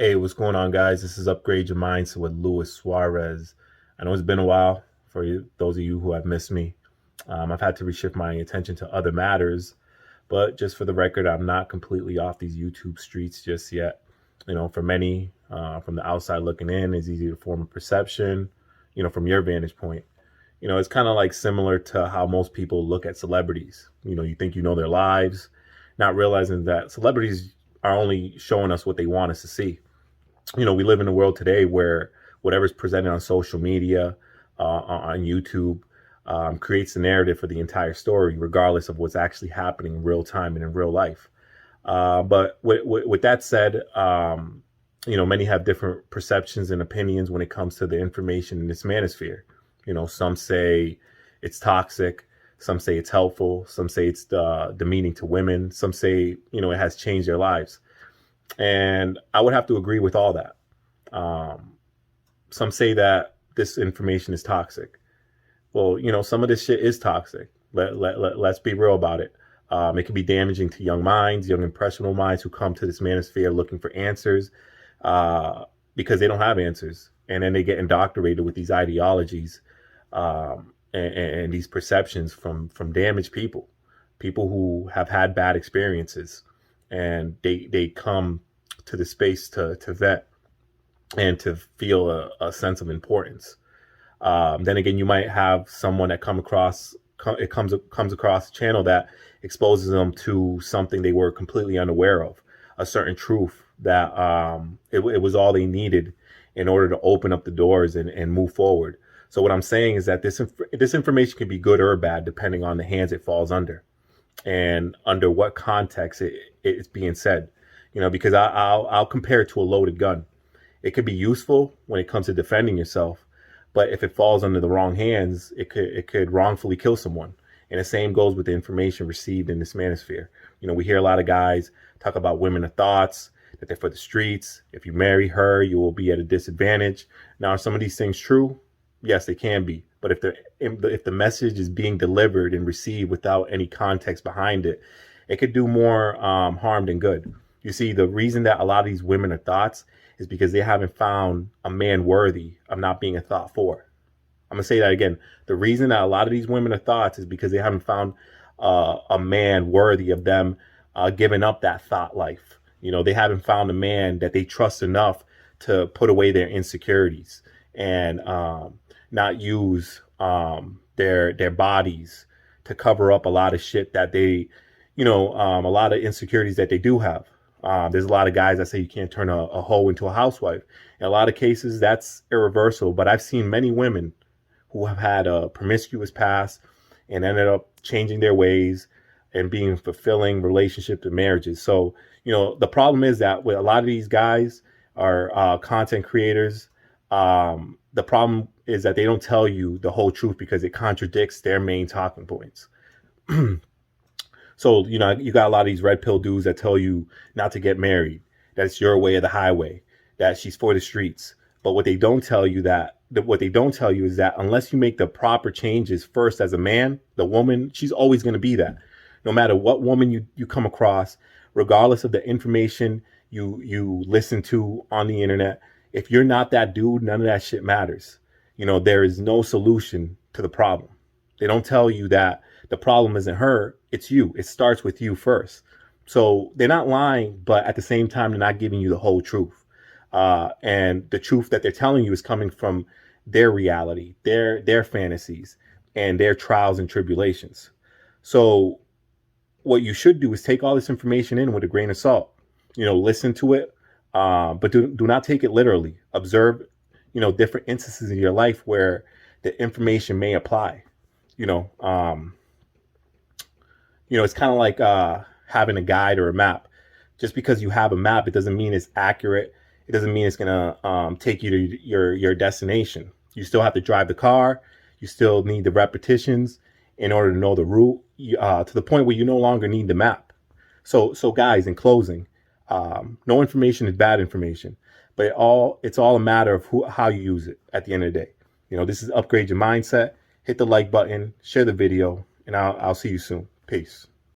Hey, what's going on, guys? This is Upgrade Your Mindset with Luis Suarez. I know it's been a while for you, those of you who have missed me. I've had to reshift my attention to other matters, but just for the record, I'm not completely off these YouTube streets just yet. For many, from the outside looking in, it's easy to form a perception, from your vantage point. It's kind of like similar to how most people look at celebrities. You think you know their lives, not realizing that celebrities are only showing us what they want us to see. We live in a world today where whatever's presented on social media, on YouTube, creates the narrative for the entire story, regardless of what's actually happening in real time and in real life. But with that said, many have different perceptions and opinions when it comes to the information in this manosphere. Some say it's toxic. Some say it's helpful. Some say it's demeaning to women. Some say, it has changed their lives. And I would have to agree with all that. Some say that this information is toxic. Well, some of this shit is toxic. Let's be real about it. It can be damaging to young minds, young impressionable minds who come to this manosphere looking for answers because they don't have answers. And then they get indoctrinated with these ideologies and these perceptions from damaged people who have had bad experiences. And they come to the space to vet and to feel a sense of importance. Then again, you might have someone that comes across a channel that exposes them to something they were completely unaware of, a certain truth that it was all they needed in order to open up the doors and move forward. So what I'm saying is that this information can be good or bad depending on the hands it falls under and under what context it's being said. Because I'll compare it to a loaded gun. It could be useful when it comes to defending yourself, but if it falls under the wrong hands, it could wrongfully kill someone. And the same goes with the information received in this manosphere. We hear a lot of guys talk about women of thoughts, that they're for the streets. If you marry her, you will be at a disadvantage. Now, are some of these things true? Yes, they can be. But if the message is being delivered and received without any context behind it, it could do more harm than good. You see, the reason that a lot of these women are thoughts is because they haven't found a man worthy of not being a thought for. I'm going to say that again. The reason that a lot of these women are thoughts is because they haven't found a man worthy of them giving up that thought life. They haven't found a man that they trust enough to put away their insecurities and not use their bodies to cover up a lot of shit that they, a lot of insecurities that they do have. There's a lot of guys that say you can't turn a hoe into a housewife. In a lot of cases, that's irreversible. But I've seen many women who have had a promiscuous past and ended up changing their ways and being fulfilling relationships and marriages. So, the problem is that with a lot of these guys are content creators. The problem is that they don't tell you the whole truth because it contradicts their main talking points. So, you got a lot of these red pill dudes that tell you not to get married, that it's your way or the highway, that she's for the streets. But what they don't tell you is that unless you make the proper changes first as a man, the woman, she's always going to be that. No matter what woman you come across, regardless of the information you listen to on the internet, if you're not that dude, none of that shit matters. There is no solution to the problem. They don't tell you that the problem isn't her, it's you. It starts with you first. So they're not lying, but at the same time, they're not giving you the whole truth. And the truth that they're telling you is coming from their reality, their fantasies, and their trials and tribulations. So what you should do is take all this information in with a grain of salt. Listen to it, but do not take it literally. Observe, different instances in your life where the information may apply. It's kind of like having a guide or a map. Just because you have a map, it doesn't mean it's accurate. It doesn't mean it's gonna take you to your destination. You still have to drive the car. You still need the repetitions in order to know the route to the point where you no longer need the map. So guys, in closing, no information is bad information, but it's all a matter of how you use it at the end of the day. This is Upgrade Your Mindset. Hit the like button, share the video, and I'll see you soon. Peace.